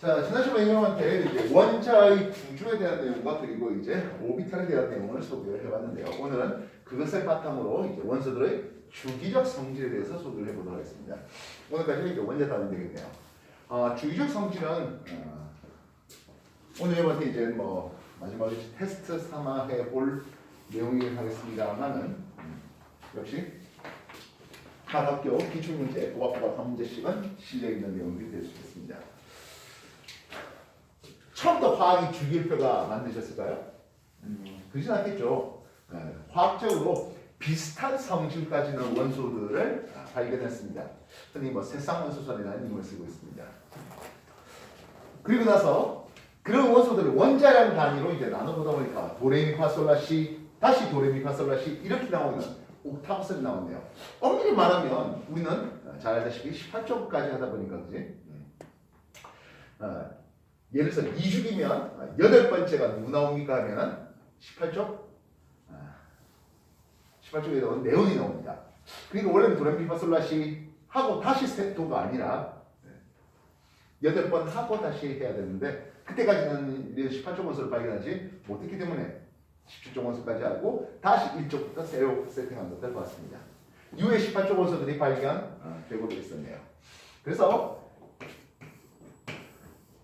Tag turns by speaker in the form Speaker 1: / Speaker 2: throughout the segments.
Speaker 1: 자, 지난 시간에 여러분한테 이제 원자의 구조에 대한 내용과 그리고 이제 오비탈에 대한 내용을 소개를 해봤는데요. 오늘은 그것을 바탕으로 이제 원소들의 주기적 성질에 대해서 소개를 해보도록 하겠습니다. 오늘까지 이제 원자 다루면 되겠네요. 주기적 성질은 오늘 여러분한테 이제 뭐 마지막으로 테스트 삼아해 볼 내용이 하겠습니다만은 역시 각 학교 기출문제, 고박고박 한 문제씩은 실려 있는 내용들이 될 수 있겠습니다. 처음부터 화학이 주기율표가 만드셨을까요? 그러진 않겠죠. 화학적으로 비슷한 성질 가지는 원소들을 발견했습니다. 흔히 뭐 세쌍원소설이라는 이름을 쓰고 있습니다. 그리고 나서 그런 원소들을 원자량 단위로 이제 나눠보다 보니까 도레미파솔라시 다시 도레미파솔라시 이렇게 나오는 옥타브스를 나오네요. 엄밀히 말하면 우리는 잘 알다시피 18쪽까지 하다 보니까 그지? 예를 들어서 2주기면 8번째가 누구 나옵니까 하면은 18쪽? 18쪽에 나오는 네온이 나옵니다. 그러니까 원래는 도레미파솔라시 하고 다시 세토가 아니라 8번 하고 다시 해야 되는데 그때까지는 18쪽 원소를 발견하지 못했기 때문에 17쪽 원소까지 하고 다시 1쪽부터 새로 세팅한 것들 봤습니다. 이후에 18쪽 원소들이 발견되고 있었네요. 그래서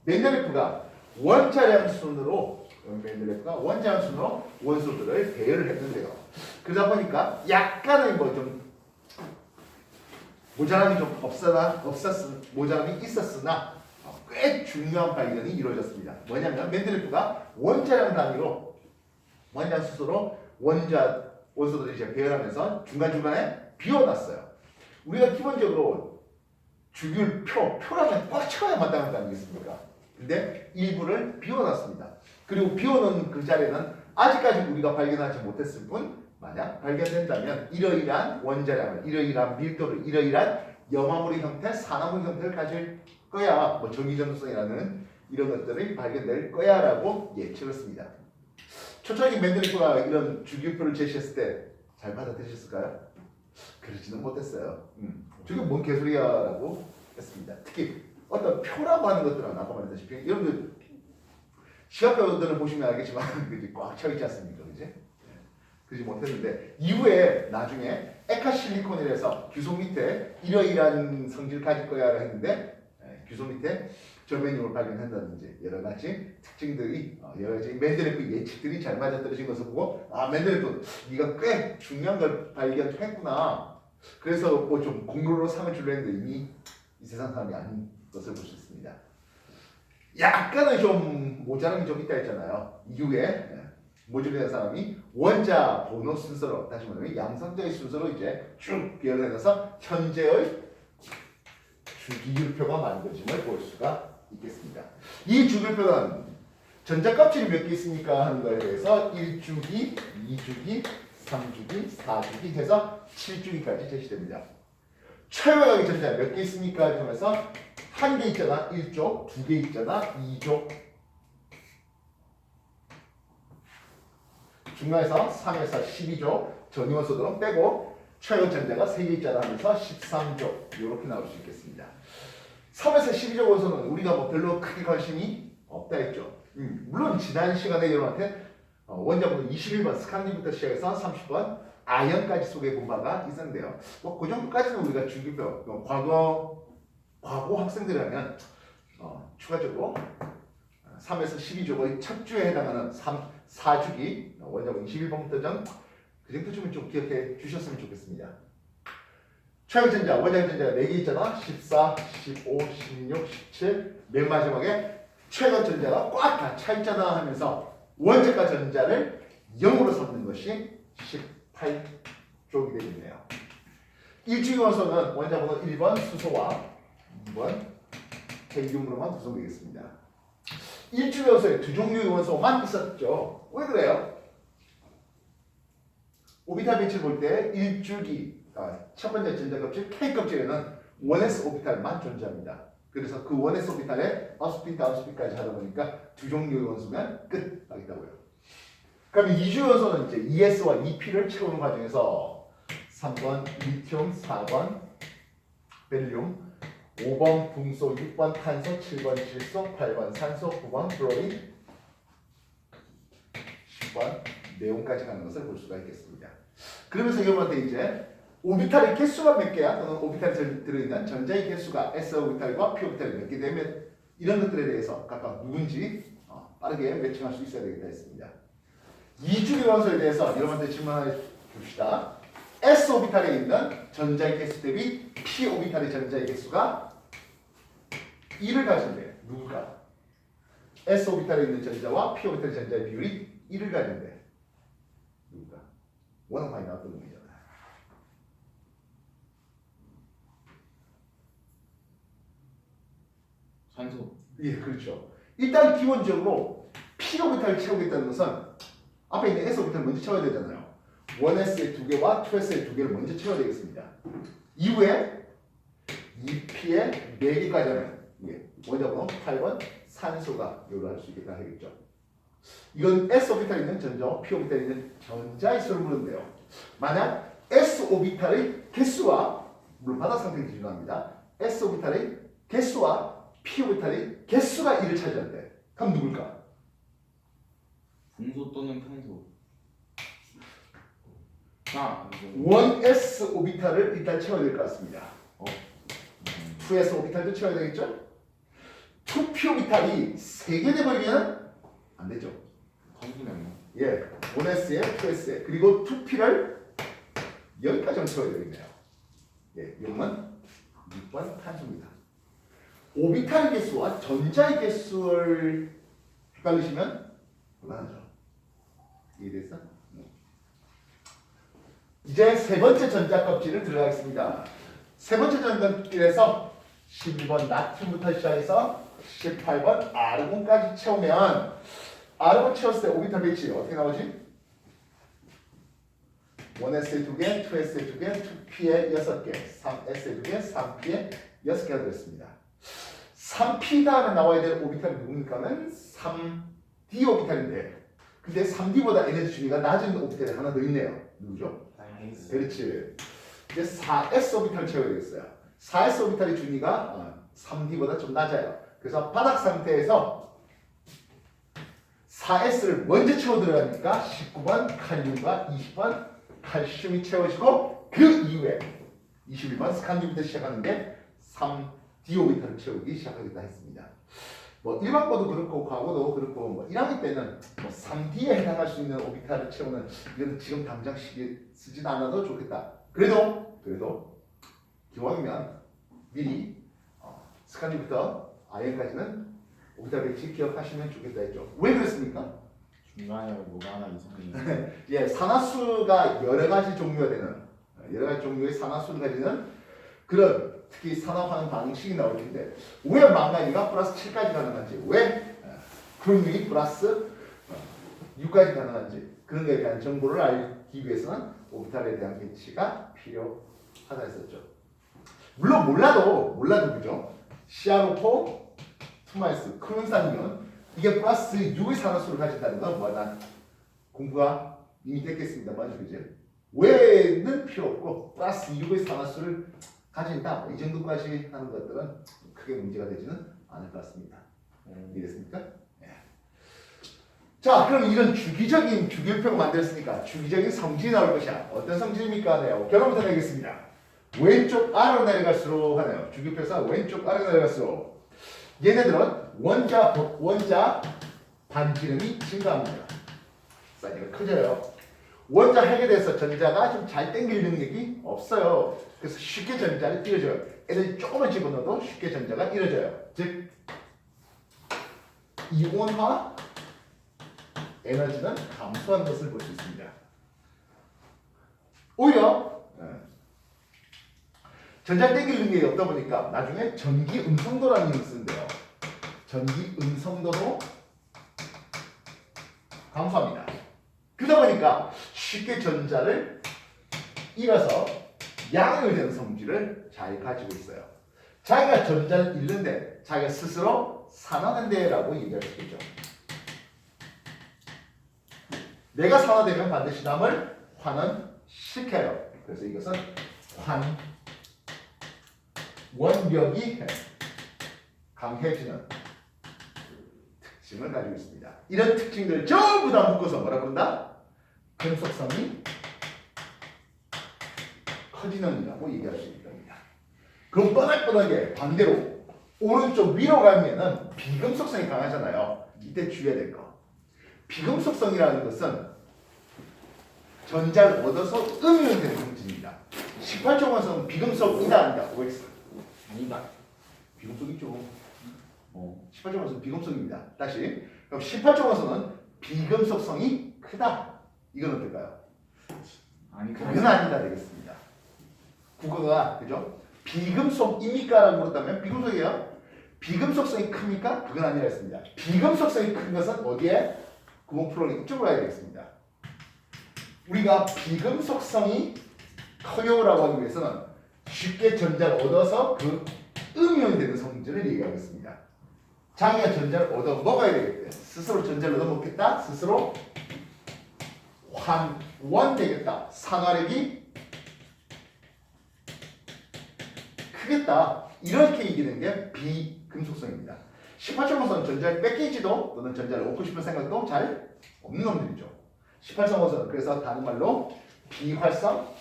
Speaker 1: 멘델레프가 원자량 순으로 원소들을 배열을 했는데요. 그러다 보니까 약간의 뭐 좀 모자람이 좀 모자람이 있었으나 꽤 중요한 발견이 이루어졌습니다. 뭐냐면 멘델레프가 원자량 단위로 원자 수소로 원소들을 이제 배열하면서 중간중간에 비워놨어요. 우리가 기본적으로 표라면 꽉 채워야 마땅한 거 아니겠습니까? 근데 일부를 비워놨습니다. 그리고 비워놓은 그 자리에는 아직까지 우리가 발견하지 못했을 뿐 만약 발견된다면 이러이러한 원자량을, 이러이러한 밀도를, 이러이러한 염화물의 형태, 산화물의 형태를 가질 거야. 뭐 전기전도성이라는 이런 것들이 발견될 거야 라고 예측을 했습니다. 초창기 멘델레프가 이런 주기율표를 제시했을 때 잘 받아들이셨을까요? 그러지는 못했어요. 저게 뭔 개소리야 라고 했습니다. 특히 어떤 표라고 하는 것들은 아까 말했다시피 여러분들 시각표들을 보시면 알겠지만 꽉 차 있지 않습니까? 그지? 그러지 못했는데 이후에 나중에 에카실리콘이라서 규소 밑에 이러이러한 성질을 가질 거야 했는데 규소 밑에 절메늄을 발견한다든지 여러 가지 특징들이 여러 가지 멘델레프 예측들이 잘 맞아떨어진 것을 보고 멘델레프 네가 꽤 중요한 걸 발견했구나. 그래서 뭐 좀 공로로 상을 주려 했는데 이미 이 세상 사람이 아닌 것을 볼 수 있습니다. 약간은 좀 모자람이 좀 있다 했잖아요. 이후에 모듈리는 사람이 원자 번호 순서로 다시 말하면 양성자의 순서로 이제 쭉 비열해서 현재의 주기율표가 만들어짐을 볼 수가 있겠습니다. 이 주기율표는 전자 껍질이 몇 개 있습니까 하는 거에 대해서 1주기, 2주기, 3주기, 4주기 해서 7주기까지 제시됩니다. 최외각의 전자 몇 개 있습니까 하면서 한 개 있잖아 1족, 두 개 있잖아 2족, 중간에서 3에서 12족 전이원소들은 빼고 최외각 전자가 3개 있잖아 하면서 13족 이렇게 나올 수 있겠습니다. 3에서 12족 원소는 우리가 뭐 별로 크게 관심이 없다 했죠. 물론 지난 시간에 여러분한테 원자번호 21번 스칸딘부터 시작해서 30번 아연까지 소개해 바가 있었는데요. 뭐 그 정도까지는 우리가 주기표 과거 학생들이라면 추가적으로 3에서 12족의 첫 주에 해당하는 4주기 원자번호 21번부터 그 정도쯤은 좀 기억해 주셨으면 좋겠습니다. 최외 전자, 원자핵 전자가 4개 있잖아. 14, 15, 16, 17. 맨 마지막에 최외 전자가 꽉 다 차 있잖아 하면서 원자가 전자를 0으로 삼는 것이 18쪽이 되겠네요. 일주기 원소는 원자번호 1번 수소와 2번 헬륨으로만 구성되겠습니다. 일주기 원소에 두 종류의 원소만 있었죠. 왜 그래요? 오비탈 배치를 볼 때 일주기 첫 번째 전자 껍질 K 껍질에는 1s 오비탈만 존재합니다. 그래서 그 1s 오비탈에 아웃스핀까지 하다 보니까 두 종류의 원소면 끝 하겠다고요. 그럼 이주기 원소는 이제 ES와 EP를 채우는 과정에서 3번 리튬, 4번 베릴륨, 5번 붕소, 6번 탄소, 7번 질소, 8번 산소, 9번 플로린, 10번 네온까지 가는 것을 볼 수가 있겠습니다. 그러면서 여러분한테 이제 오비탈의 개수가 몇 개야? 또는 오비탈이 들어있는 전자의 개수가 s 오비탈과 p 오비탈이 몇 개 되면 이런 것들에 대해서 각각 누군지 빠르게 매칭할 수 있어야 되겠다 했습니다. 이주기 원소에 대해서 여러분한테 질문을 줍시다. s 오비탈에 있는 전자의 개수 대비 p 오비탈의 전자의 개수가 1을 가진대. 누굴까? s 오비탈에 있는 전자와 p 오비탈의 전자의 비율이 1을 가진대. 누굴까? 워낙 많이 나왔던 놈이잖아.
Speaker 2: 산소.
Speaker 1: 예, 그렇죠. 일단 기본적으로 p 오비탈을 채우겠다는 것은 앞에 있는 s 오비탈을 먼저 채워야 되잖아요. 1s의 2개와 2s의 2개를 먼저 채워야 되겠습니다. 이후에 2p의 4개까지 하면 원자번호 8번 산소가 요구할 수 있겠다 하겠죠. 이건 s 오비탈에 있는 전자와 p 오비탈에 있는 전자의 수를 물은데요. 만약 s 오비탈의 개수와 물론 바닥 상태를 기준합니다. s 오비탈의 개수와 p 오비탈의 개수가 1을 차지한대. 그럼 누굴까?
Speaker 2: 붕소 또는 탄소.
Speaker 1: 1s 오비탈을 일단 채워야 될 것 같습니다. 2s 오비탈도 채워야 되겠죠? 2p 오비탈이 3개 돼버리면 안 되죠.
Speaker 2: 탄소네요.
Speaker 1: 예, 1s에 2s에 그리고 2p를 여기까지 채워야 되겠네요. 예, 6번 탄소입니다. 오비탈 개수와 전자의 개수를 헷갈리시면 곤란하죠. 이해됐어? 이제 세 번째 전자 껍질을 들어가겠습니다. 세 번째 전자 껍질에서 12번 나트륨부터 시작해서 18번 아르곤까지 채우면 아르곤 채웠을 때 오비탈 배치 어떻게 나오지? 1s에 2개, 2s에 2개, 2p에 6개, 3s에 2개, 3p에 6개가 되었습니다. 3p 다음에 나와야 될 오비탈이 누굽니까는 3d 오비탈인데 근데 3d보다 에너지 준위가 낮은 오비탈이 하나 더 있네요. 누구죠? 그렇지. 이제 4s 오비탈을 채워야 되겠어요. 4s 오비탈의 준위가 3d보다 좀 낮아요. 그래서 바닥 상태에서 4s를 먼저 채워 들어가니까 19번 칼륨과 20번 칼슘이 채워지고 그 이후에 21번 스칸디부터 시작하는 게 3d 오비탈을 채우기 시작하겠다 했습니다. 뭐 일반 거도 그렇고 과거도 그렇고 뭐 1학기 때는 뭐 3D에 해당할 수 있는 오비탈을 채우는 이건 지금 당장 쓰진 않아도 좋겠다. 그래도 기왕이면 미리 스칸디부터 아이언까지는 오비탈 배치 기억하시면 좋겠다 했죠. 왜 그랬습니까?
Speaker 2: 중간에 뭐가 하나 이상해요.
Speaker 1: 예, 산화수가 여러 가지 종류가 되는 여러 가지 종류의 산화수를 가지는 그런 특히 산화하는 방식이 나올 텐데 왜 망가니가 플러스 7까지 가능한지 왜 크롬이 플러스 6까지 가능한지 그런 것에 대한 정보를 알기 위해서는 오비탈에 대한 배치가 필요하다 했었죠. 물론 몰라도 그죠? CR4 2마이스 크론산이면 이게 플러스 6의 산화수를 가진다는 건 뭐나 공부가 이미 됐겠습니다만 그죠? 왜는 필요 없고 플러스 6의 산화수를 가진다. 이 정도까지 하는 것들은 크게 문제가 되지는 않을 것 같습니다. 이해됐습니까? 예. 자, 그럼 이런 주기적인 주기율표를 만들었으니까 주기적인 성질이 나올 것이야. 어떤 성질입니까? 하네요. 결론부터 내겠습니다. 왼쪽 아래로 내려갈수록 하네요. 주기율표에서 왼쪽 아래로 내려갈수록 얘네들은 원자 반지름이 증가합니다. 사이즈가 커져요. 원자 핵에 대해서 전자가 좀 잘 당길 능력이 없어요. 그래서 쉽게 전자를 띄워줘요. 애들이 조금만 집어넣어도 쉽게 전자가 이루어져요. 즉 이온화 에너지는 감소한 것을 볼 수 있습니다. 오히려 전자를 당길 능력이 없다 보니까 나중에 전기 음성도라는 이름을 쓰는데요. 전기 음성도도 감소합니다. 그러다 보니까 쉽게 전자를 잃어서 양을 되는 성질을 잘 가지고 있어요. 자기가 전자를 잃는데 자기가 스스로 산화된대라고 얘기할 수 있죠. 내가 산화되면 반드시 남을 환원시켜요. 그래서 이것은 원격이 강해지는 특징을 가지고 있습니다. 이런 특징들 전부 다 묶어서 뭐라 부른다? 금속성이 커지는이라고 얘기할 수 있는 겁니다. 그럼 뻔하게 반대로 오른쪽 위로 가면은 비금속성이 강하잖아요. 이때 주의해야 될 거. 비금속성이라는 것은 전자를 얻어서 응용되는 성질입니다. 18조 원소는 비금속이다 아니다. OX.
Speaker 2: 아니다.
Speaker 1: 비금속이죠. 18조 원소는 비금속입니다. 다시. 그럼 18조 원소는 비금속성이 크다. 이건 어떨까요?
Speaker 2: 아니
Speaker 1: 그건 아니다 되겠습니다. 국어가 그죠? 비금속입니까? 라고 물었다면 비금속이에요. 비금속성이 큽니까? 그건 아니라 했습니다. 비금속성이 큰 것은 어디에? 구분 풀어는 이쪽으로 가야 되겠습니다. 우리가 비금속성이 커요라고 하기 위해서는 쉽게 전자를 얻어서 그 응용이 되는 성질을 얘기하고 있습니다. 자기가 전자를 얻어 먹어야 되겠대. 스스로 전자를 얻어 먹겠다. 스스로 환원되겠다. 산화력이 크겠다. 이렇게 이기는 게 비금속성입니다. 18.5선은 전자를 뺏기지도 또는 전자를 얻고 싶은 생각도 잘 없는 놈들이죠. 18.5선은 그래서 다른 말로 비활성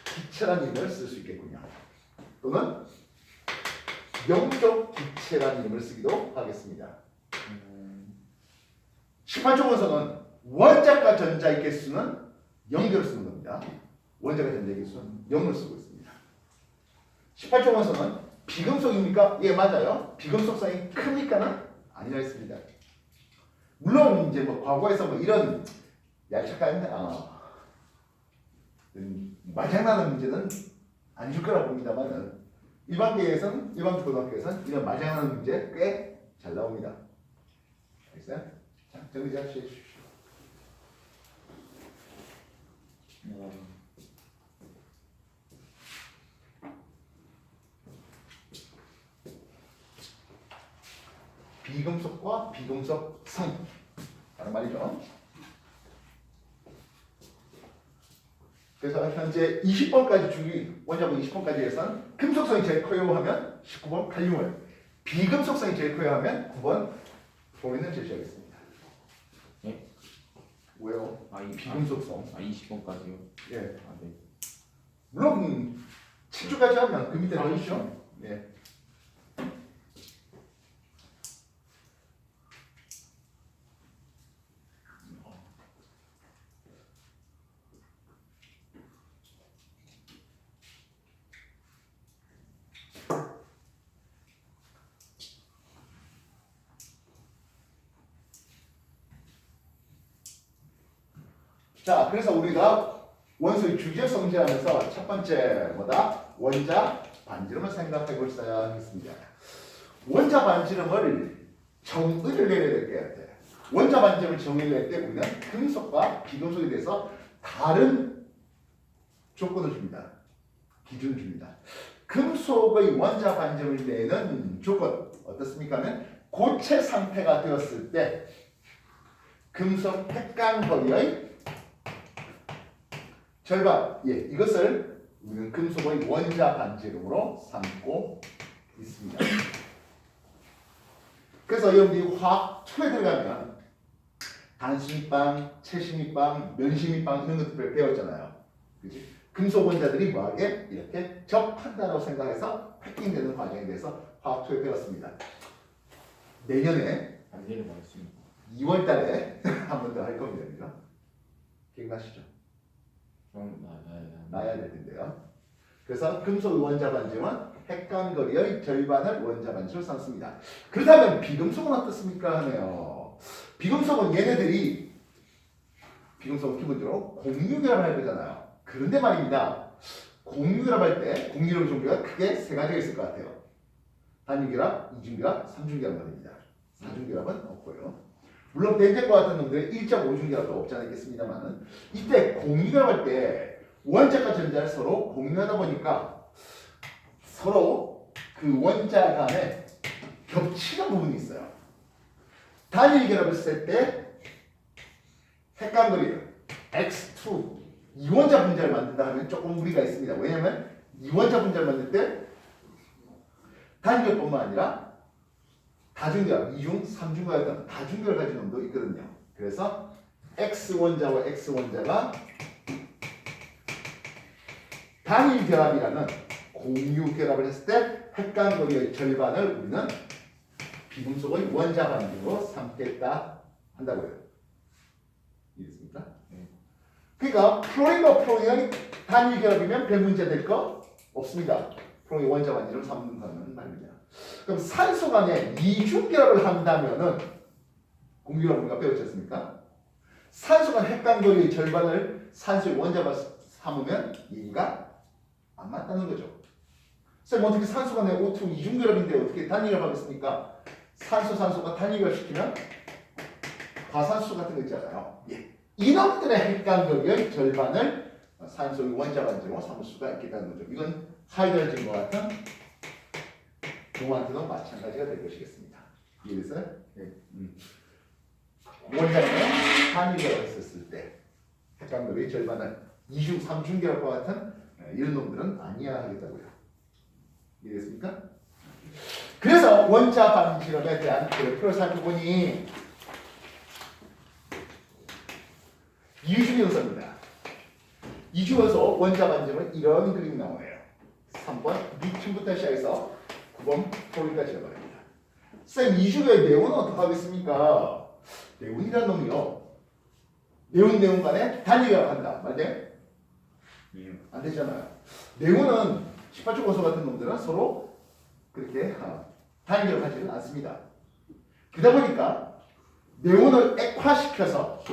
Speaker 1: 기체라는 이름을 쓸 수 있겠군요. 또는 영적 기체라는 이름을 쓰기도 하겠습니다. 18.5선은 원자과 전자의 개수는 0대로 쓰는 겁니다. 원자과 전자의 개수는 0을 쓰고 있습니다. 18.5선은 비금속입니까? 예, 맞아요. 비금속성이 크니까는 아니라 했습니다. 물론 이제 뭐 과거에서 뭐 이런 얄팍한 말장난하는 문제는 아닐 거라고 봅니다만은 일반 고등학교에서는 이런 말장난하는 문제 꽤 잘 나옵니다. 알겠어요? 자, 정리 잘 해주십시오. 비금속과 비금속성 다른 말이죠. 그래서 현재 20번까지 주기 원자분 20번까지 해서는 금속성이 제일 커요 하면 19번 칼륨을, 비금속성이 제일 커요 하면 9번 브로민을 제시하겠습니다.
Speaker 2: 네?
Speaker 1: 왜요?
Speaker 2: 이
Speaker 1: 비금속성.
Speaker 2: 20번까지요?
Speaker 1: 예.
Speaker 2: 네.
Speaker 1: 물론 7주까지 하면 그 밑에 더 있죠. 예. 자, 그래서 우리가 원소의 주기적 성질하면서 첫 번째 뭐다? 원자 반지름을 생각해 볼 사야 하겠습니다. 원자 반지름을 정의를 내려야 될 것 같아요. 원자 반지름을 정의를 낼 때 우리는 금속과 비금속에 대해서 다른 조건을 줍니다. 기준을 줍니다. 금속의 원자 반지름을 내는 조건 어떻습니까? 하면 고체 상태가 되었을 때 금속 핵강 거리의 절반, 예, 이것을 우리는 금속의 원자 반지름으로 삼고 있습니다. 그래서 여러분들이 화학 2에 들어가면 단순입방, 채심입방, 면심입방 이런 것들을 배웠잖아요. 그치? 금속 원자들이 뭐하게 이렇게 접한다고 생각해서 패킹되는 과정에 대해서 화학 2에 배웠습니다. 내년에
Speaker 2: 반지를 말했습니다.
Speaker 1: 2월 달에 한 번 더 할 겁니다. 기억나시죠?
Speaker 2: 그럼
Speaker 1: 나야 될 텐데요. 그래서 금속 원자 반지름은 핵간거리의 절반을 원자 반지로 삼습니다. 그렇다면 비금속은 어떻습니까? 하네요. 비금속은 얘네들이 비금속은 기본적으로 공유결합을 할 거잖아요. 그런데 말입니다. 공유결합 할 때 공유결합 종류가 크게 세 가지가 있을 것 같아요. 단유결합, 이중결합, 삼중결합 말입니다. 사중결합은 없고요. 물론 벤젠과 같은 놈들은 1.5중결합도 없지 않겠습니다만은 이때 공유결합할 때 원자과 전자를 서로 공유하다 보니까 서로 그 원자 간에 겹치는 부분이 있어요. 단일 결합을 쓸 때 핵간거리 X2 이원자 분자를 만든다 하면 조금 무리가 있습니다. 왜냐면 이원자 분자를 만들 때 단결뿐만 아니라 다중결, 이중, 삼중과 같은 다중결을 가진 놈도 있거든요. 그래서 X원자와 X원자가 단일 결합이라는 공유 결합을 했을 때 핵간거리의 절반을 우리는 비금속의 원자 반지로 삼겠다 한다고요. 이해됐습니까? 그러니까 플로린과 프로린이 단일 결합이면 별 문제 될 거 없습니다. 프로린 원자 반지를 삼는다는 말입니다. 그럼 산소 간에 이중 결합을 한다면은 공유를 우리가 배웠지 않습니까? 산소 간 핵간거리의 절반을 산소의 원자가 삼으면 얘기가 안 맞다는 거죠. 쌤 어떻게 산소 간에 O2 이중 결합인데 어떻게 단일 결합하겠습니까? 산소가 단일 결합시키면 과산수 같은 거 있잖아요. 예. 이놈들의 핵간거리의 절반을 산소의 원자 반지로 삼을 수가 있겠다는 거죠. 이건 하이드로젠과 같은 동한테도 마찬가지가 될 것이겠습니다. 이해됐어요? 네. 원자는 단일결합을 했을 때 핵간거리의 절반을 이중, 삼중결합과 같은 이런 놈들은 아니야 하겠다고요. 이해됐습니까? 그래서 원자 반지름에 대한 그래프를 살펴보니 이중연소입니다. 이중연소 원자 반지름은 이런 그림이 나오네요. 3번 리튬부터 시작해서 9번 프로린까지 해버립니다. 쌤 이중의 네온은 어떻게 하겠습니까? 네온이라는 놈이요. 네온 간에 단일결합한다. 맞네? 안 되잖아요. 네온은 18조 원소 같은 놈들은 서로 그렇게 단일결합하지는 않습니다. 그러다 보니까 네온을 액화시켜서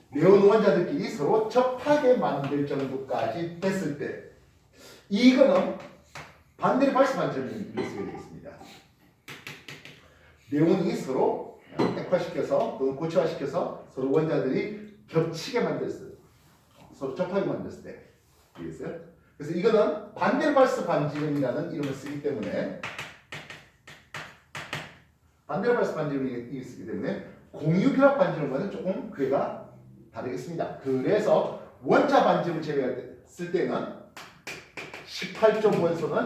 Speaker 1: 네온 원자들끼리 서로 접하게 만들 정도까지 됐을 때 이거는 반대로 발수 반전이 있어야 되겠습니다. 네온이 서로 액화시켜서 또는 고체화시켜서 서로 원자들이 겹치게 만들었어요. 서로 접하게 만들었을 때 이해했어요? 그래서 이거는 반대로 발수 반지름이라는 이름을 쓰기 때문에 반대로 발수 반지름이 쓰기 때문에 공유결합 반지름과는 조금 그래가 다르겠습니다. 그래서 원자 반지름을 제외했을 때는 18점 원소는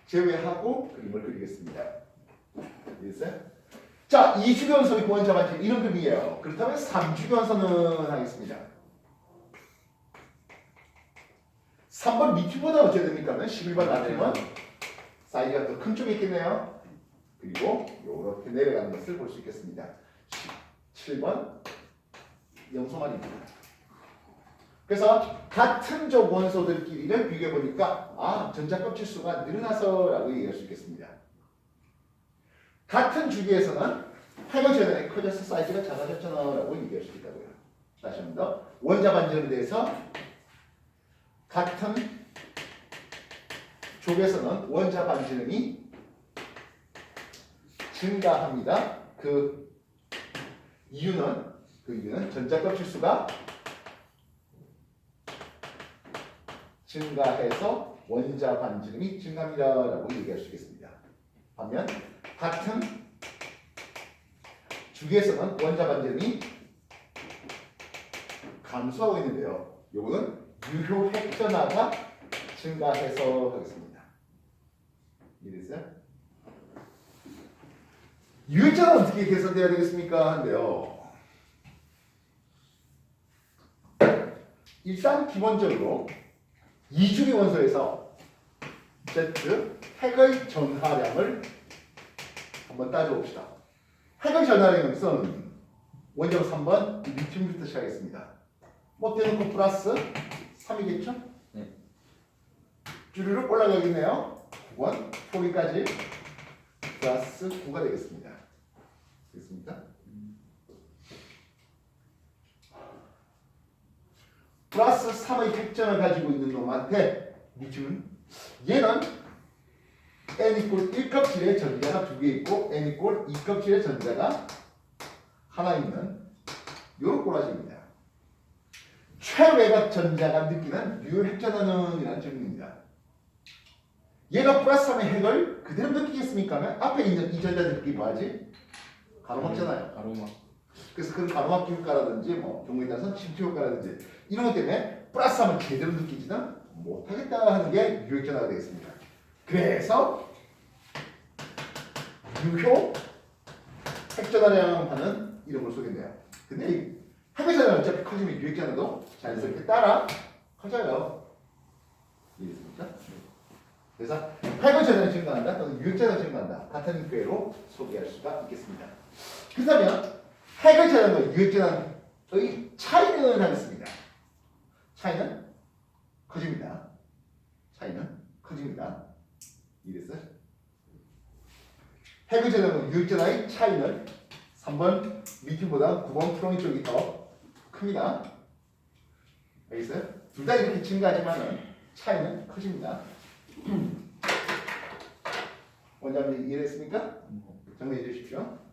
Speaker 1: 제외하고 그림을 그리겠습니다. 이해했어요? 자, 2주변소의 원자 반지름 이런 그림이에요. 그렇다면 3주변소는 하겠습니다. 3번 리튬보다 어찌해야 됩니까? 11번 나트륨은 사이즈가 더 큰 쪽에 있겠네요. 그리고 이렇게 내려가는 것을 볼 수 있겠습니다. 7번 염소말입니다. 그래서 같은 족 원소들끼리를 비교해 보니까 전자 껍질 수가 늘어나서라고 얘기할 수 있겠습니다. 같은 주기에서는 핵의 재단이 커져서 사이즈가 작아졌잖아라고 얘기할 수 있다고요. 다시 한 번 더 원자 반지름에 대해서 같은 족에서는 원자 반지름이 증가합니다. 그 이유는 전자 껍질 수가 증가해서 원자 반지름이 증가합니다라고 얘기할 수 있겠습니다. 반면 같은 주기에서는 원자 반지름이 감소하고 있는데요. 요거는 유효 핵전화가 증가해서 하겠습니다. 이해됐어요? 유효전화는 어떻게 개선돼야 되겠습니까? 한데요. 일단 기본적으로 이주기 원소에서 Z 핵의 전하량을 한번 따져봅시다. 핵의 전하량은 원자로 3번 리튬부터 시작하겠습니다. 뭐 대놓고 플러스 3이겠죠?
Speaker 2: 네.
Speaker 1: 주류를 올라가겠네요. 9번 포기까지 플러스 9가 되겠습니다. 됐습니까? 플러스 3의 핵전을 가지고 있는 놈한테 리튬은 얘는 n = 1껍질의 전자가 2개 있고 n = 2껍질의 전자가 하나 있는 요런 꼬라지입니다. 최외곽 전자가 느끼는 유효 핵전하는 이라는 질문입니다. 얘가 플러스 3의 핵을 그대로 느끼겠습니까? 하면 앞에 있는 이 전자들끼리 뭐하지? 가로막잖아요.
Speaker 2: 가로막.
Speaker 1: 그래서 그런 가로막기 효과라든지 뭐 경우에 따라서 침투 효과라든지 이런 것 때문에 플러스함을 제대로 느끼지는 못하겠다 하는 게 유효전화가 되겠습니다. 그래서 유효 핵전화량하는 이름을 소개했네요. 근데 이 핵전화는 어차피 커지면 유효전화도 자연스럽게 따라 커져요. 이해됐습니까? 그래서 핵전화는 증가한다 또는 유효전화는 증가한다 같은 궤로 소개할 수가 있겠습니다. 그렇다면 핵전화와 유효전화의 차이는 하겠습니다. 차이는 커집니다. 차이는 커집니다. 이랬어요? 핵전화와 유효전화의 차이는 3번 미팅보다 9번 프로미 쪽이 더 큽니다. 알겠어요? 둘 다 이렇게 증가하지만은 차이는 커집니다. 원장님 이해했습니까? 정리해 주십시오.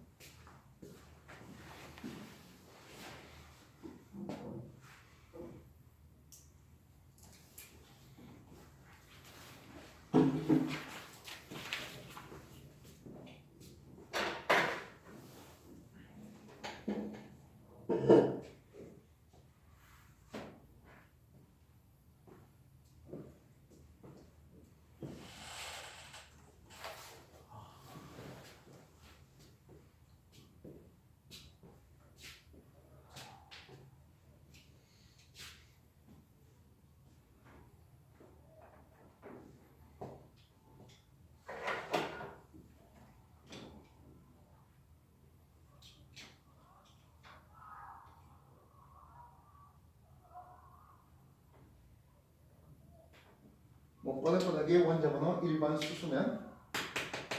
Speaker 1: 뭐 뻔뻔하게 원자번호 1번 수수면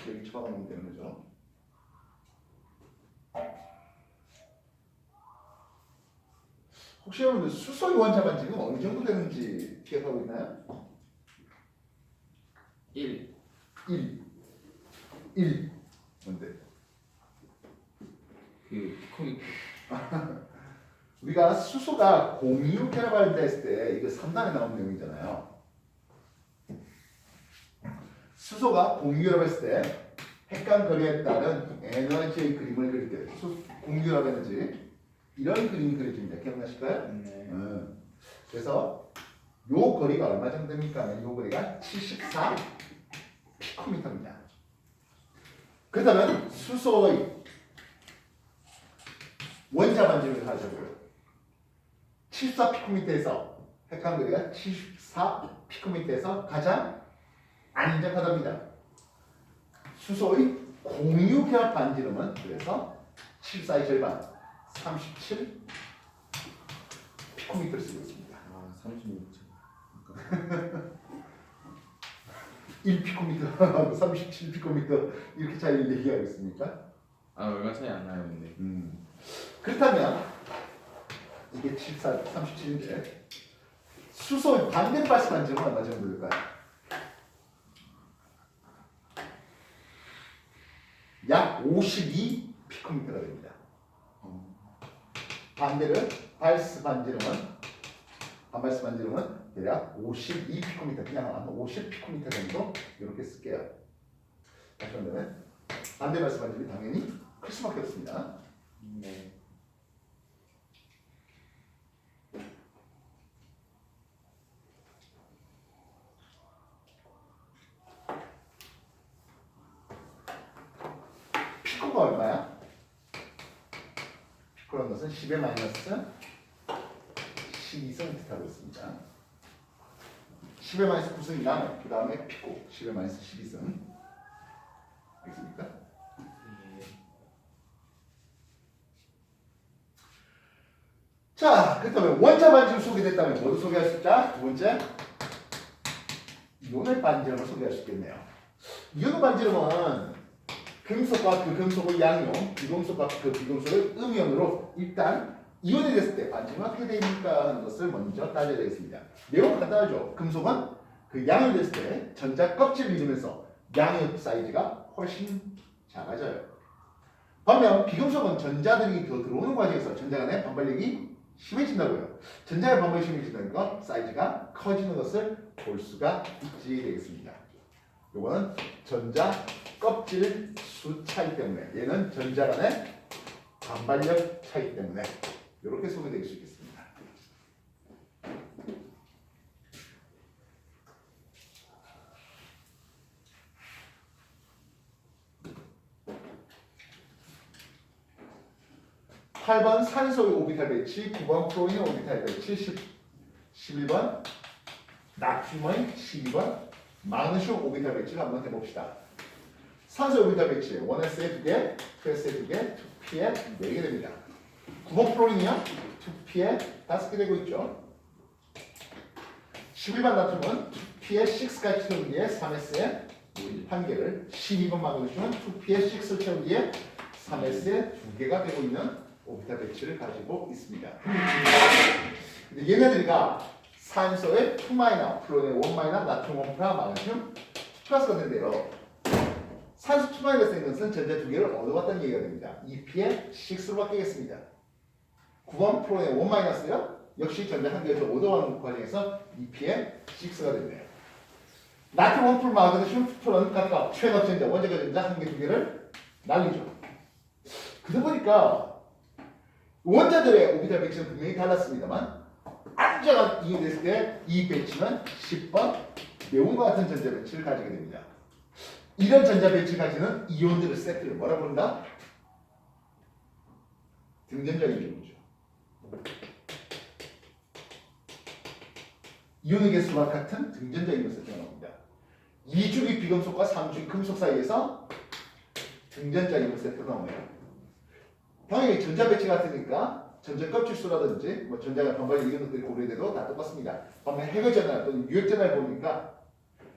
Speaker 1: 여기 처방이 되는 거죠. 혹시 여러분들 수소의 원자 반지는 어느 정도 되는지 기억하고 있나요?
Speaker 2: 1.
Speaker 1: 1 뭔데?
Speaker 2: 그 코믹.
Speaker 1: 우리가 수소가 026테라바이트 했을 때 이거 3단에 나온 내용이잖아요. 수소가 026이라고 했을 때 핵간 거리에 따른 에너지의 그림을 그릴 때 026 에너지 이런 그림이 그려집니다. 기억나실까요?
Speaker 2: 네.
Speaker 1: 그래서 요 거리가 얼마 정도 됩니까? 요 거리가 74 피코미터입니다. 그렇다면 수소의 원자 반지를 하자고요. 74 피코미터에서 핵간 거리가 74 피코미터에서 가장 안정하답니다. 수소의 공유 결합 반지름은 그래서 74의 절반 37 피코미터를 쓰고 있습니다.
Speaker 2: 아, 36점.
Speaker 1: 1피코미터하고 37피코미터 이렇게 차이를 얘기하고 있습니까?
Speaker 2: 아, 얼마 차이 안 나요, 근데.
Speaker 1: 그렇다면 이게 74, 37인데 수소의 반대 발수 반지름은 얼마 정도 될까요? 약 52 피코미터가 됩니다. 반대로 발스 반지름은 대략 52 피코미터, 그냥 한 50 피코미터 정도 이렇게 쓸게요. 다시 한번 반대 발스 반지름이 당연히 클 수밖에 없습니다.
Speaker 2: 네.
Speaker 1: 피코가 얼마야? 피코라는 것은 10의 마이너스 12cm라고 있습니다. 10의 마이너스 9승이랑 그 다음에 피코 10의 마이너스 12승 알겠습니까?
Speaker 2: 네.
Speaker 1: 자, 그렇다면 원자 반지름 소개됐다면 뭐를 소개할 수 있다? 두 번째, 이온의 반지름을 소개할 수 있겠네요. 이온의 반지름은 금속과 그 금속의 양이온, 비금속과 그 비금속의 음이온으로 일단 이온이 됐을 때 반지름은 어떻게 됩니까? 하는 것을 먼저 따져야 되겠습니다. 매우 간단하죠. 금속은 그 양이 됐을 때 전자 껍질을 이루면서 양의 사이즈가 훨씬 작아져요. 반면 비금속은 전자들이 더 들어오는 과정에서 전자 간의 반발력이 심해진다고요. 전자의 반발이 심해진다는 건 사이즈가 커지는 것을 볼 수가 있지 되겠습니다. 요거는 전자 껍질 수 차이 때문에 얘는 전자 간의 반발력 차이기 때문에 이렇게 소개될 수 있겠습니다. (8번) 산소의 오비탈 배치, (9번) 프로인의 오비탈 배치, 11번 나트륨의, 12번 마그네슘 오비탈 배치를 한번 해봅시다. 산소 오비탈 배치 1s에 2개, 2s에 2개, 2p에 4개 됩니다. 9번 프로린이요 2p에 5개 되고 있죠. 11번 나트륨은 2p에 6까지 채운 뒤에 3s에 1개를, 12번 마그네슘은 2p에 6를 채운 뒤에 3s에 2개가 되고 있는 오비탈 배치를 가지고 있습니다. 근데 얘네들이가 산소의 2 마이너, 프로의 1 마이너, 나트륨 1 프라, 마그네슘 플러스가 되는데요. 산소 2 마이너스에 있는 것은 전자 2개를 얻어갔다는 얘기가 됩니다. 2p에 6로 바뀌겠습니다. 9번 프로의 1 마이너스요. 역시 전자 1개를 더 얻어가는 과정에서 2p에 6가 됩니다. 나트륨 1 프라, 마그네슘 2 프로는 각각 최고 전자, 원자가 전자 1개, 2개를 날리죠. 그러다 보니까 원자들의 오비탈 배치는 분명히 달랐습니다만 안정화 이온됐을 때 이 배치는 10번 매운과 같은 전자 배치를 가지게 됩니다. 이런 전자 배치를 가지는 이온들의 세트를 뭐라 부른다? 등전자 이온이죠. 이온의 개수와 같은 등전자 이온 세트가 나옵니다. 2주기 비금속과 3주기 금속 사이에서 등전자 이온 세트가 나옵니다. 당연히 전자 배치 같으니까 전자 껍질수라든지 뭐 전자가 반발이 이런 것들이 고려돼도 다 똑같습니다. 반면 핵의 전화 또는 유핵 전화를 보니까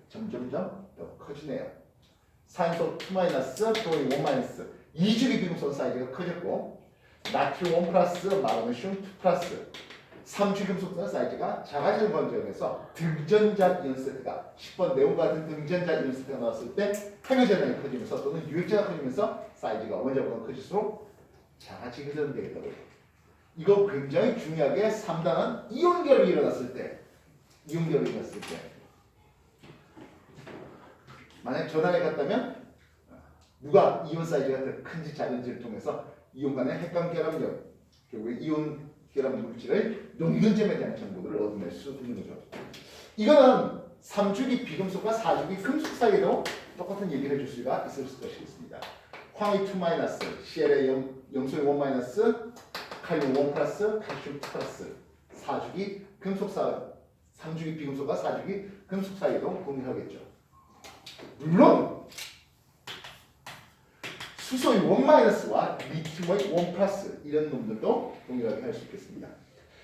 Speaker 1: 점점점 더 커지네요. 산소 2 마이너스, 프로인 1 마이너스, 2주기 비금속 사이즈가 커졌고 나트륨 1 플러스, 마그네슘 2 플러스, 3주기 금속 사이즈가 작아지는 과정에서 등전자 이온 세트가 10번 네온과 같은 등전자 이온 세트가 나왔을 때 핵의 전화가 커지면서 또는 유핵 전화가 커지면서 사이즈가 원자보다 커질수록 작아지게 되겠다고요. 이거 굉장히 중요하게 3단은 이온결이 일어났을 때, 만약 전환에 갔다면 누가 이온 사이즈가 더 큰지 작은지를 통해서 이온 간의 핵간 결합력, 결국에 이온 결합 물질의 녹는점에 대한 정보를 얻어낼 수 있는 거죠. 이거는 3주기 비금속과 4주기 금속 사이에도 똑같은 얘기를 해줄 수가 있을 것이겠습니다. 황이 2 마이너스, CL의 염소의 1 마이너스, 칼륨 1 플러스, 칼슘 2 플러스, 4주기 금속사, 3주기 비금속과 4주기 금속 사이에도 동일하겠죠. 물론 수소의 1 마이너스와 리튬의 1 플러스 이런 놈들도 동일하게 할 수 있겠습니다.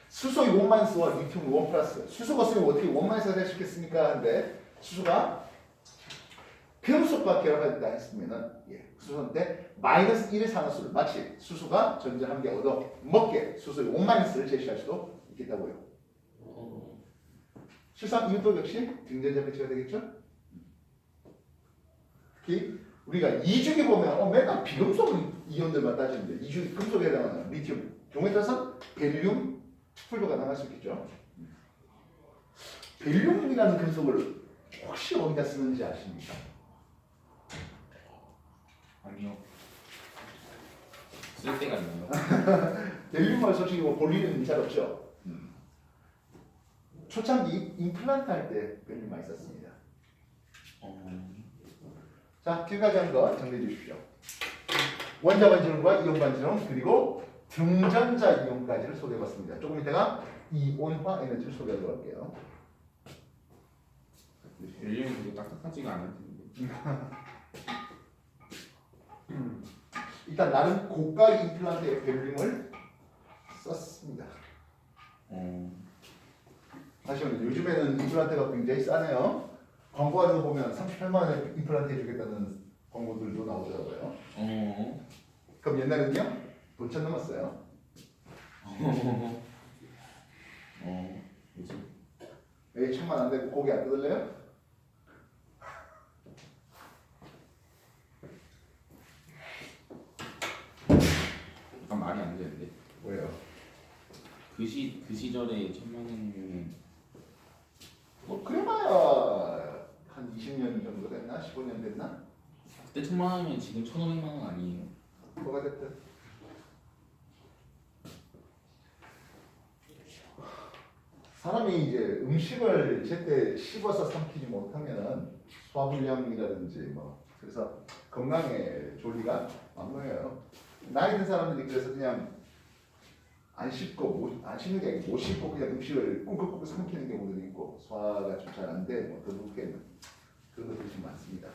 Speaker 1: 수소의 1 마이너스와 리튬의 1 플러스, 수소가 쓰면 어떻게 1 마이너스가 될 수 있겠습니까? 하는데 수소가 금속과 결합한다 했으면은 수소 때 마이너스 1의 산화수를 마치 수소가 전자 한 개 얻어 먹게 수소의 1 마이너스를 제시할 수도 있겠다고요. 실상 이것도 역시 등전자 배치가 되겠죠. 특히 우리가 이중에 보면 맨날 비금속 이온들만 따지는데 이중이 금속에 해당하는 리튬, 경우에 따라서 벨륨, 투풀도가 나갈 수 있겠죠. 벨륨이라는 금속을 혹시 어디다 쓰는지 아십니까?
Speaker 2: 아니요. 쓸 데가 있나요?
Speaker 1: 벨륨은 솔직히 뭐 볼 일은 잘 없죠. 초창기 임플란트 할 때 벨륨 많이 썼습니다. 자, 지금까지 한 거 정리해 주십시오. 원자 반지름과 이온 반지름 그리고 등전자 이온까지를 소개해봤습니다. 조금 이따가 이온화 에너지를 소개하도록 할게요.
Speaker 2: 벨륨이 되게 딱딱하지가 않을 텐데.
Speaker 1: 일단 나름 고가 임플란트의 벨륨을 썼습니다. 다시 한번 요즘에는 임플란트가 굉장히 싸네요. 광고 같은 거 보면 38만 원에 임플란트 해주겠다는 광고들도 나오더라고요. 그럼 옛날에는요? 돈천 넘었어요.
Speaker 2: 뭐지?
Speaker 1: 왜 천만 안 되고 고기 안 뜯을래요?
Speaker 2: 약간 말이 안 되는데.
Speaker 1: 왜요?
Speaker 2: 그 시절에 1,000만 원이면
Speaker 1: 뭐 그래봐야 한 20년 정도 됐나? 15년 됐나?
Speaker 2: 그때 1,000만 원이면 지금 1,500만 원 아니에요?
Speaker 1: 뭐가 됐든 사람이 이제 음식을 제때 씹어서 삼키지 못하면은 소화불량이라든지 뭐 그래서 건강에 좋리가 안 거예요. 나이 든 사람들이 그래서 그냥 안 씹고 안 씹는 게 아니고 못 씹고 그냥 음식을 꿀꿀꿀 삼키는 경우도 있고 소화가 좀 잘 안 돼. 뭐 더럽게는 그런 것들이 좀 많습니다.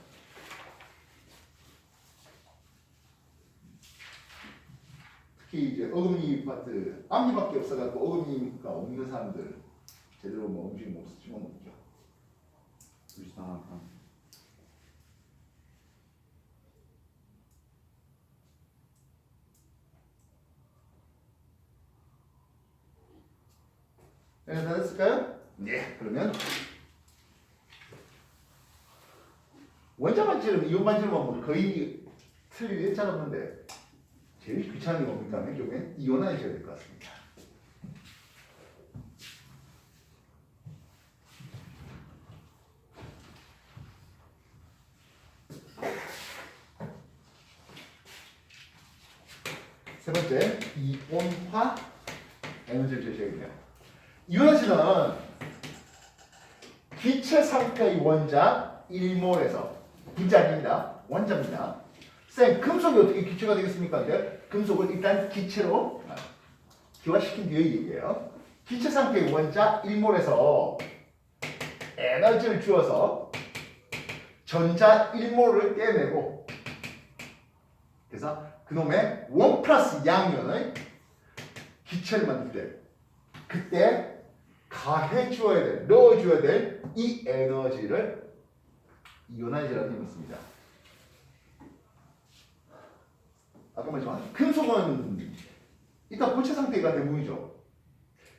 Speaker 1: 특히 이제 어금니 파트 앞니밖에 없어갖고 어금니가 없는 사람들 제대로 뭐 음식 못 집어먹죠.
Speaker 2: 불쌍하다.
Speaker 1: 네, 다 됐을까요? 네. 그러면 원자 반지름, 이온 반지름은 뭐 거의 틀릴 일자가 없는데 제일 귀찮은 게 뭡니까? 맨 결국엔 이온화이셔야 될 것 같습니다. 세 번째, 이온화 에너지를 제시하겠네요. 이온화질은 기체 상태의 원자 1몰에서 분자입니다. 원자입니다. 쌤, 금속이 어떻게 기체가 되겠습니까? 근데 금속을 일단 기체로 기화시킨 뒤에 얘기해요. 기체 상태의 원자 1몰에서 에너지를 주어서 전자 1몰을 떼내고 그래서 그놈의 원 플러스 양이온의 기체를 만들 때 그때 가해주어야 될, 넣어줘야 될 이 에너지를 이온화이즈라는 힘을 씁니다. 아까 말했지만 금속은 일단 고체 상태가 대부분이죠.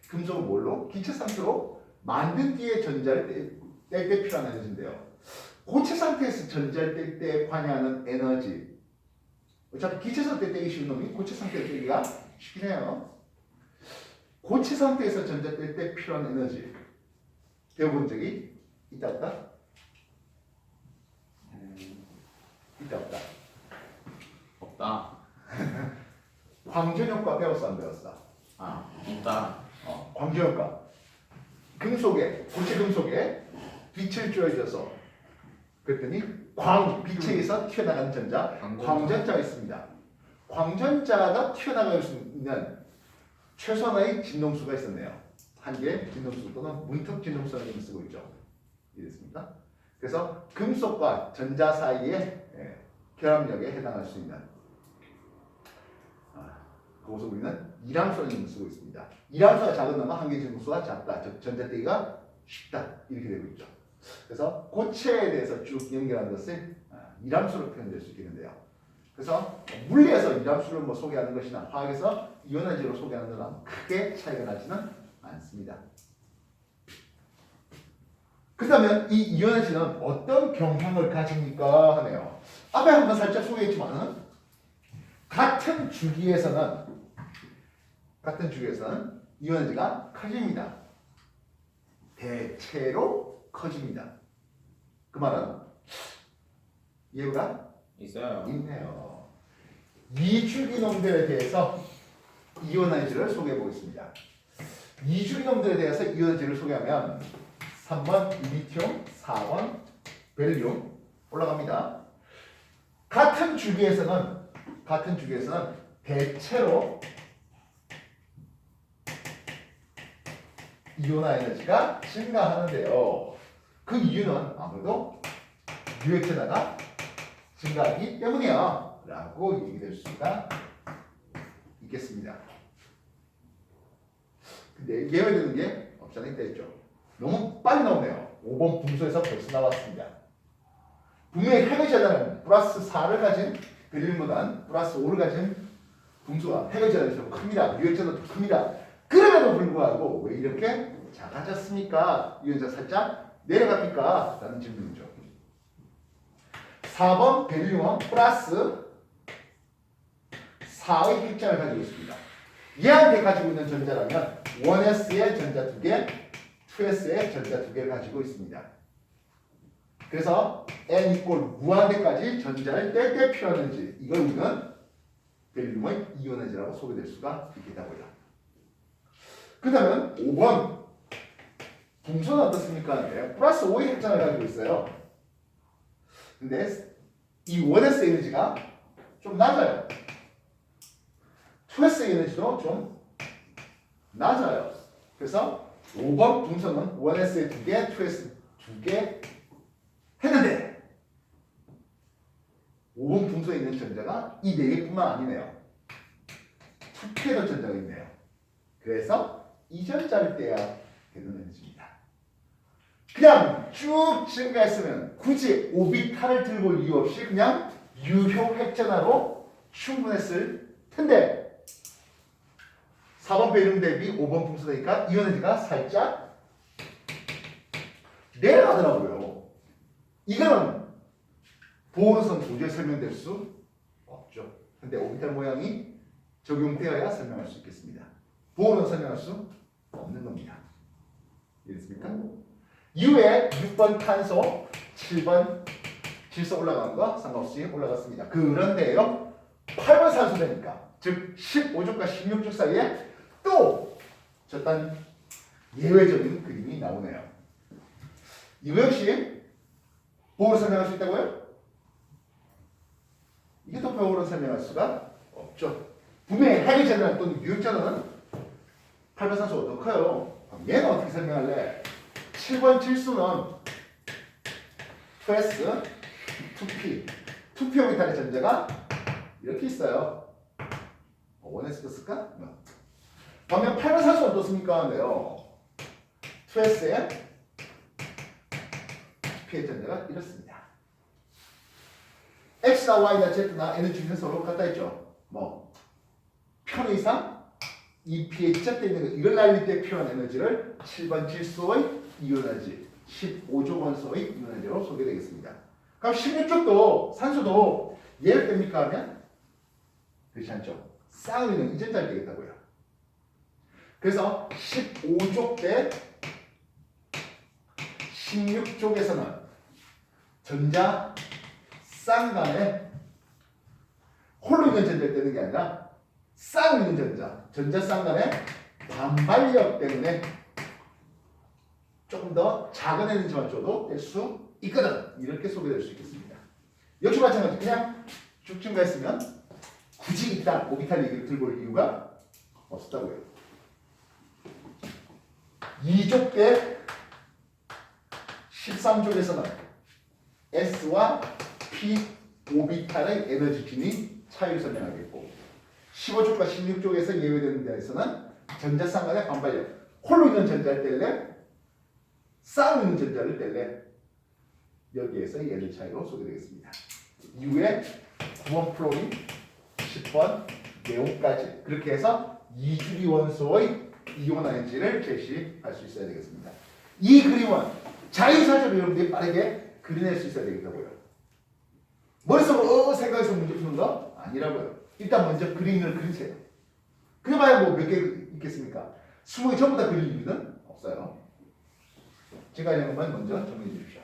Speaker 1: 금속은 뭘로? 기체 상태로 만든 뒤에 전자를 뗄 때 필요한 에너지인데요. 고체 상태에서 전자를 뗄 때 관여하는 에너지 어차피 기체 상태 떼기 쉬운 놈이 고체 상태를 떼기가 쉽긴 해요. 고체 상태에서 전자 뗄 때 필요한 에너지 배워본 적이 있다 없다? 있다 없다?
Speaker 2: 없다.
Speaker 1: 광전 효과 배웠어 안 배웠어?
Speaker 2: 아, 있다.
Speaker 1: 광전 효과. 금속에 고체 금속에 빛을 쬐어줘서 그랬더니 빛에 의해서 튀어나가는 전자 광전자가 있습니다. 광전자가 튀어나갈 수 있는 최소한의 진동수가 있었네요. 한 개의 진동수 또는 문턱 진동수라는 걸 쓰고 있죠. 이해됐습니까? 그래서 금속과 전자 사이의 결합력에 해당할 수 있는 그것을 우리는 이람수라는 걸 쓰고 있습니다. 이람수가 작은 놈은 한 개의 진동수가 작다. 즉 전자떼기가 쉽다. 이렇게 되고 있죠. 그래서 고체에 대해서 쭉 연결한 것을 이람수로 표현될 수 있겠는데요. 그래서 물리에서 이람수를 뭐 소개하는 것이나 화학에서 이온화제로 소개하는 거랑 크게 차이가 나지는 않습니다. 그렇다면 이 이온화제는 어떤 경향을 가집니까 하네요. 앞에 한번 살짝 소개했지만 같은 주기에서는 이온화제가 커집니다. 대체로 커집니다. 그 말은 이해가
Speaker 2: 있어요.
Speaker 1: 있네요. 이주기놈들에 대해서 이온화제를 소개해 보겠습니다. 이주기놈들에 대해서 이온화제를 소개하면 3번 리튬, 4번 벨륨 올라갑니다. 같은 주기에서는 대체로 이온화 에너지가 증가하는데요. 그 이유는 아무래도 유액전화가 증가하기 때문이야 라고 얘기될 수가 있겠습니다. 근데 예외 되는 게 없잖아 있다 했죠. 너무 빨리 나오네요. 5번 분수에서 벌써 나왔습니다. 분명히 핵의 전화는 플러스 4를 가진 베릴륨보단 플러스 5를 가진 분수가 핵의 전화는 좀 큽니다. 유액 전화도 큽니다. 그럼에도 불구하고 왜 이렇게 작아졌습니까? 이온자 살짝 내려갑니까? 라는 질문이죠. 4번 베릴륨은 플러스 4의 핵전을 가지고 있습니다. 얘한테 가지고 있는 전자라면 1s의 전자 2개, 2s의 전자 2개를 가지고 있습니다. 그래서 n 이꼴 무한대까지 전자를 뗄 때 필요하는지 이걸 우리는 베릴륨의 이온화제라고 소개될 수가 있겠다고요. 그 다음은 5번 분수는 어떻습니까? 네, 플러스 5의 핵전을 가지고 있어요. 근데 이 1s 에너지가 좀 낮아요. 2s 에너지도 좀 낮아요. 그래서 5번 분수는 1s에 2개, 2s 2개 했는데 5번 분수에 있는 전자가 이 4개뿐만 아니네요. 2P에도 전자가 있네요. 그래서 이 전자를 떼야 되는 에너지입니다. 그냥 쭉 증가했으면 굳이 오비탈을 들고 올 이유 없이 그냥 유효 핵전화로 충분했을 텐데 4번 배름 대비 5번 분수되니까 이 에너지가 살짝 내려가더라고요. 이거는 보호선 도저히 설명될 수 없죠. 근데 오비탈 모양이 적용되어야 설명할 수 있겠습니다. 보호는 설명할 수 없는 겁니다. 이해됐습니까? 이후에 6번 탄소, 7번 질소 올라가는 거 상관없이 올라갔습니다. 그런데요, 8번 산소 되니까, 즉 15족과 16족 사이에 또 저딴 예외적인 그림이 나오네요. 이거 역시 보호로 설명할 수 있다고요? 이게 또 보호로 설명할 수가 없죠. 분명히 핵전환 또는 유핵전환은 8번 산소가 더 커요. 그럼 얘는 어떻게 설명할래? 7번 질소는 2s, 2p, 2p 오비탈의 전자가 이렇게 있어요. 1s도 쓸까? 반면 8번 산소는 어떻습니까? 네요. 2s에 2p의 전자가 이렇습니다. x나 y나 z나 n의 중심은 서로 같다 했죠. 뭐 편의상 2p에 지적되어 있는 거, 이걸 날릴 때 필요한 에너지를 7번 질소의 이온에너지, 15조 원소의 이온에너지로 소개되겠습니다. 그럼 16쪽도 산소도 얘를 뺍니까 하면 그렇지 않죠. 쌍으로는 이 전자를 되겠다고요. 그래서 15족 대 16족에서는 전자 쌍간에 홀로 있는 전자를 떼는 게 아니라 쌍으로 있는 전자 쌍간의 반발력 때문에 조금 더 작은 에너지만 줘도 뗄 수 있거든. 이렇게 소개될 수 있겠습니다. 역시 마찬가지. 그냥 쭉 증가했으면 굳이 일단 오비탈 얘기를 들고 올 이유가 없었다고요. 2족 대 13족에서는 S와 P 오비탈의 에너지 균이 차이를 설명하겠고 15족과 16족에서 예외되는 데에서는 전자 쌍간의 반발력 홀로 있는 전자를 뗄래 쌍으로 있는 전자를 뗄래 여기에서 얘들 차이로 소개되겠습니다. 이후에 9번 플로린 10번 네온까지 그렇게 해서 이주기 원소의 이온 에너지를 제시할 수 있어야 되겠습니다. 이 그림은 자유자재로 여러분들이 빠르게 그려낼 수 있어야 되겠다고요. 머릿속으로 생각해서 문제 푸는 거 아니라고요. 일단 먼저 그림을 그리세요. 그래봐야 뭐 몇 개 있겠습니까? 20개 전부 다 그릴 이유는 없어요. 제가 이런 것만 먼저 정리해 주십시오.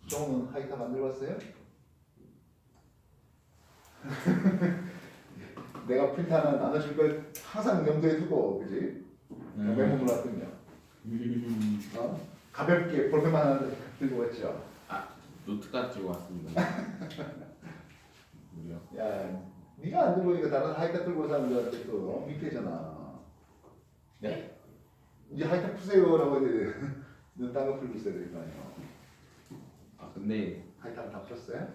Speaker 1: 종은 하이카 만들어봤어요? 내가 프린트 하나 나눠줄 걸 항상 염두에 두고 그지? 메모를 놨군요. 가볍게 볼펜만 하나 들고 왔죠.
Speaker 2: 아 노트까지 들고 왔습니다. 무려.
Speaker 1: 야, 네가 안 들고 오니까 다른 하이카 들고 온 사람들한테 또 밑에잖아.
Speaker 2: 네?
Speaker 1: 이제 하이카 푸세요라고 했는데 눈딴거 풀고 있어야 될 거 아니야.
Speaker 2: 아 근데
Speaker 1: 하이카 다 풀었어요?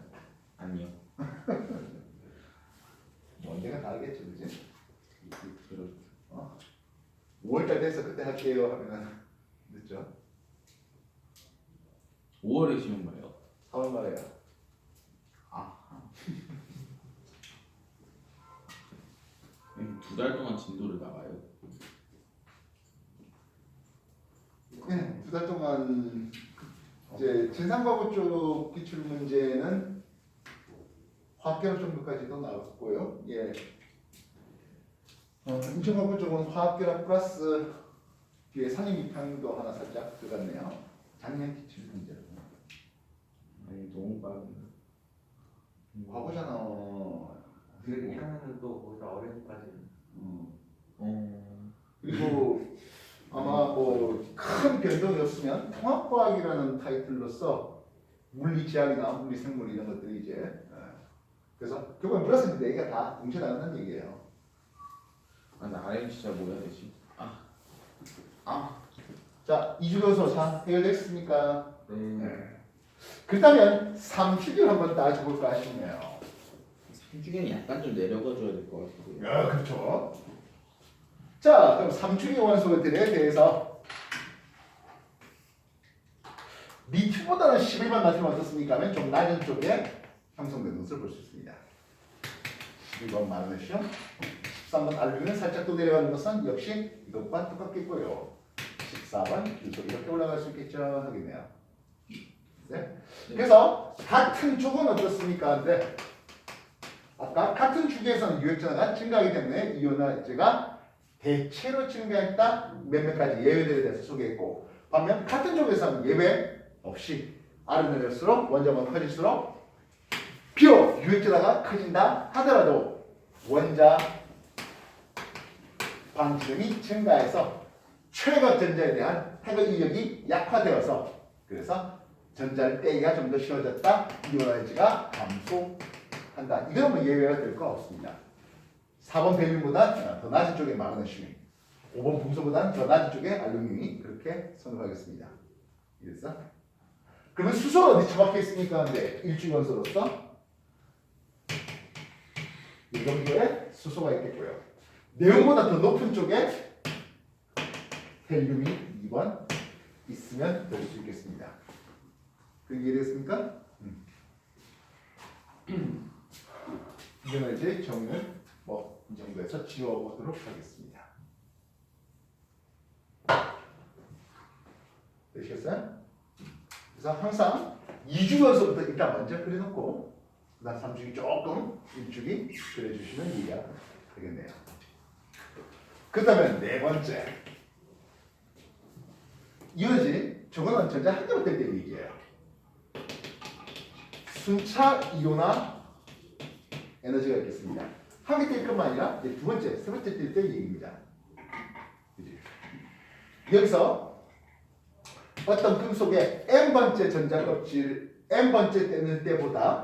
Speaker 2: 아니요.
Speaker 1: 뭐 언젠가 다 하겠죠, 그지?
Speaker 2: 그렇.
Speaker 1: 5월달 돼서 그때 할게요 하면은 늦죠.
Speaker 2: 5월에 시험 봐요.
Speaker 1: 4월 말에요.
Speaker 2: 아 2달 동안 진도를 나가요?
Speaker 1: 네, 2달 동안 이제 진상과고 쪽 기출 문제는 화학계열 정도까지도 나왔고요. 예. 인천과고 쪽은 화학계열 플러스 뒤에 상임 입항도 하나 살짝 들어갔네요. 작년 기출 문제로.
Speaker 2: 아니 너무 빠른데.
Speaker 1: 과거잖아.
Speaker 3: 이렇게 하면은 또 거기서 어려움까지.
Speaker 1: 그리고 아마 뭐 큰 변동이 없으면 통합과학이라는 타이틀로서 물리 지학이나 물리 생물 이런 것들이 이제 그래서 결국엔 플러스 네 개가 다 동시에 얘기예요.
Speaker 2: 아, 나 RM 진짜 뭐 해야 되지?
Speaker 1: 자, 이주교서 자 해결됐습니까?
Speaker 2: 네.
Speaker 1: 그렇다면 3주기를 한번 따져볼까 싶네요.
Speaker 2: 3주기는 약간 좀 내려가 줘야 될 것 같고요.
Speaker 1: 야, 그렇죠. 자, 그럼 3주기 원소들에 대해서 니트보다는 11만 나트륨 어떻습니까? 하면 좀 낮은 쪽에 형성되는 것을 볼 수 있습니다. 12번 마그네슘, 13번 알루미늄 살짝 또 내려가는 것은 역시 이것과 똑같겠고요. 14번 규소 이렇게 올라갈 수 있겠죠? 하겠네요. 네. 그래서 같은 쪽은 어떻습니까? 근데 아까 같은 주기에서는 유액전화가 증가하기 때문에 이온화제가 대체로 증가했다. 몇몇 가지 예외들에 대해서 소개했고 반면 같은 쪽에서는 예외 없이 R을 내릴수록 원자만 커질수록 비록 유액전화가 커진다 하더라도 원자 방출이 증가해서 최각 전자에 대한 핵의 이력이 약화되어서 그래서 전자를 떼기가 좀 더 쉬워졌다. 이온화제가 감소한다. 이건 뭐 예외가 될 거 없습니다. 4번 벨륨보다 더 낮은 쪽에 마그네슘이 5번 붕소보다는 더 낮은 쪽에 알루미늄이 그렇게 선호하겠습니다. 이랬어? 그러면 수소는 어디 처박혀 있습니까? 근데 일주원소로서 이 정도의 수소가 있겠고요. 네온보다 더 높은 쪽에 헬륨이 2번 있으면 될 수 있겠습니다. 그게 이해됐습니까? 이제는 이제 정의는 뭐 이 정도에서 지워보도록 하겠습니다. 되시겠어요? 그래서 항상 2주원서부터 일단 먼저 그려놓고 그 다음 3주기 조금 1주기 그려주시면 이해가 되겠네요. 그 다음에 네 번째 이어지 저거는 전자 한 개로 뗄 때 얘기예요. 순차 이온화 에너지가 있겠습니다. 한 개 뗄 것만 아니라 이제 두 번째, 세 번째 뗄 때 얘기입니다. 그치? 여기서 어떤 금속의 n번째 전자 껍질 n번째 떼는 때보다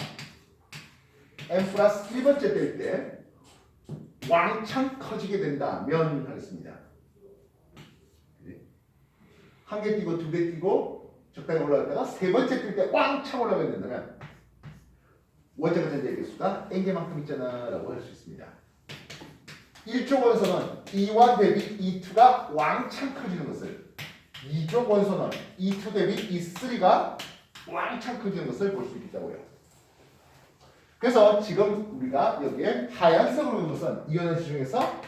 Speaker 1: n 플러스 1번째 뗄 때 왕창 커지게 된다면 하겠습니다. 한 개 띄고 두 개 띄고 적당히 올라갔다가 세 번째 뜰 때 왕창 올라가게 된다면 원자가 전자의 개수가 n개만큼 있잖아 라고 할 수 있습니다. 1쪽 원소는 E1 대비 E2가 왕창 커지는 것을 2쪽 원소는 E2 대비 E3가 왕창 커지는 것을 볼 수 있다고요. 그래서 지금 우리가 여기에 하얀색으로 있는 것은 이온화제 중에서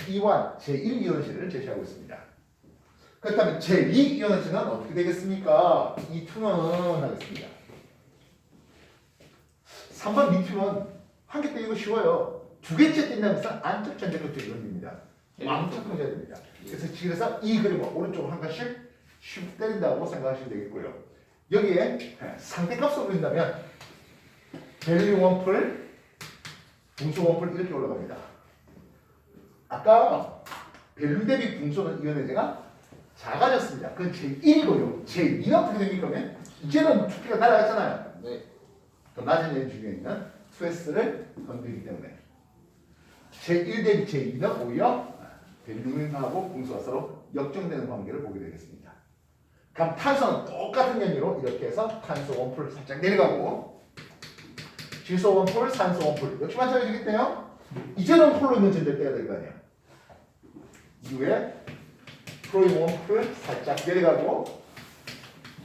Speaker 1: E1 제1 이온화제를 제시하고 있습니다. 그렇다면 제2 이온화제는 어떻게 되겠습니까? E2는 하겠습니다. 3번 리튬은 한 개 떼기고 쉬워요. 두 개째 뗀다는 것은 안쪽 전자극 이론입니다. 왕창 커져야 됩니다. 그래서 이 그림은 오른쪽으로 한 칸씩 슉 때린다고 생각하시면 되겠고요. 여기에 상대값을 올린다면 벨륨 원풀, 붕소 원풀 이렇게 올라갑니다. 아까 벨륨 대비 붕소는 이온화제가 작아졌습니다. 그건 제1이고요. 제2는 어떻게 됩니까? 그러면 이제는 두께가 날아갔잖아요.
Speaker 2: 네.
Speaker 1: 더 낮은 에너지 중에 있는 2s를 건드리기 때문에 제1 대비 제2는 오히려 벨륨하고 붕소가 서로 역정되는 관계를 보게 되겠습니다. 그럼 탄소는 똑같은 연유로 이렇게 해서 탄소 원풀 살짝 내려가고 질소 원풀, 산소 원풀 역시 마찬가지겠네요. 이제는 홀로 있는 전자를 떼야 될 거 아니에요. 이후에 프로인 원풀 살짝 내려가고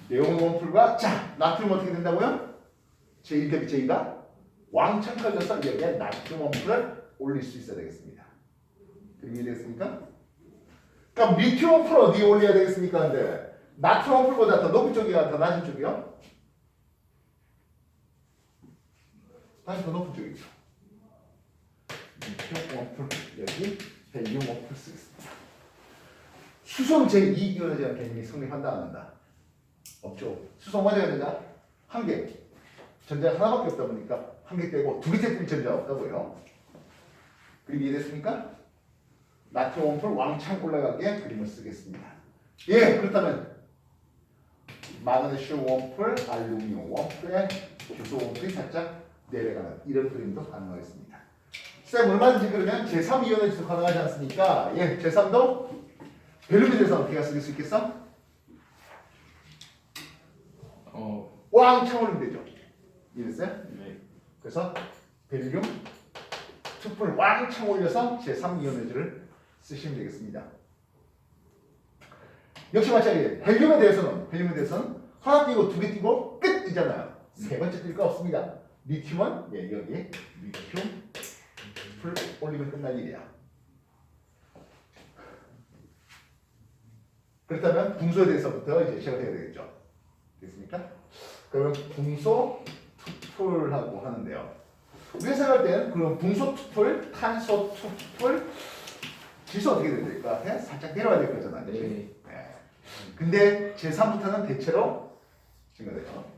Speaker 1: 네온 원풀과 자 나트륨 어떻게 된다고요? 제1 대비 제2가 왕창 커져서 여기에 나트륨 원풀을 올릴 수 있어야 되겠습니다. 그림이 됐습니까? 그럼 리튬 원풀 어디에 올려야 되겠습니까? 근데 나트륨 원풀보다 더 높은 쪽이야, 더 낮은 쪽이요? 당연히 더 높은 쪽이죠. 리튬 원풀 여기 헬륨 원풀 쓰겠습니다. 수성 제2이온에 개념이 성립한다 안 한다? 없죠. 수성 원자가 된다? 한 개. 전자 하나밖에 없다 보니까 한 개 빼고 두 개째 뜰 전자가 없다고요. 그림 이해됐습니까? 나트륨 원풀 왕창 올라가게 그림을 쓰겠습니다. 예, 그렇다면 마그네슘 원풀, 알루미늄 원풀에 규소 원풀이 살짝 내려가는 이런 그림도 가능하겠습니다. 쌤 얼마든지 그러면 제3이온에서 가능하지 않습니까? 예, 제3도 벨륨에 대해서 어떻게 쓸 수 있겠어? 왕창 올리면 되죠. 이해됐어요?
Speaker 2: 네.
Speaker 1: 그래서 벨륨 투풀 왕창 올려서 제3이온에즈를 쓰시면 되겠습니다. 역시 마찬가지예요. 헬륨에 대해서는 하나 띄고 두 개 띄고 끝이잖아요. 세 번째 뜰 거 없습니다. 리튬은 예, 여기 리튬 풀 올리면 끝날 일이야. 그렇다면 붕소에 대해서부터 이제 시작을 해야 되겠죠. 됐습니까? 그러면 붕소 투풀하고 하는데요. 우리가 생각할 때는 그럼 붕소 투풀, 탄소 투풀, 지수 어떻게 돼야 될 것 같아? 살짝 내려와야 될 거잖아. 그치?
Speaker 2: 네.
Speaker 1: 네. 근데 제3부터는 대체로 증가돼요.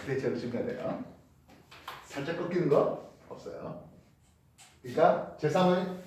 Speaker 1: 대체로 증가돼요. 살짝 꺾이는 거 없어요. 그러니까 제3은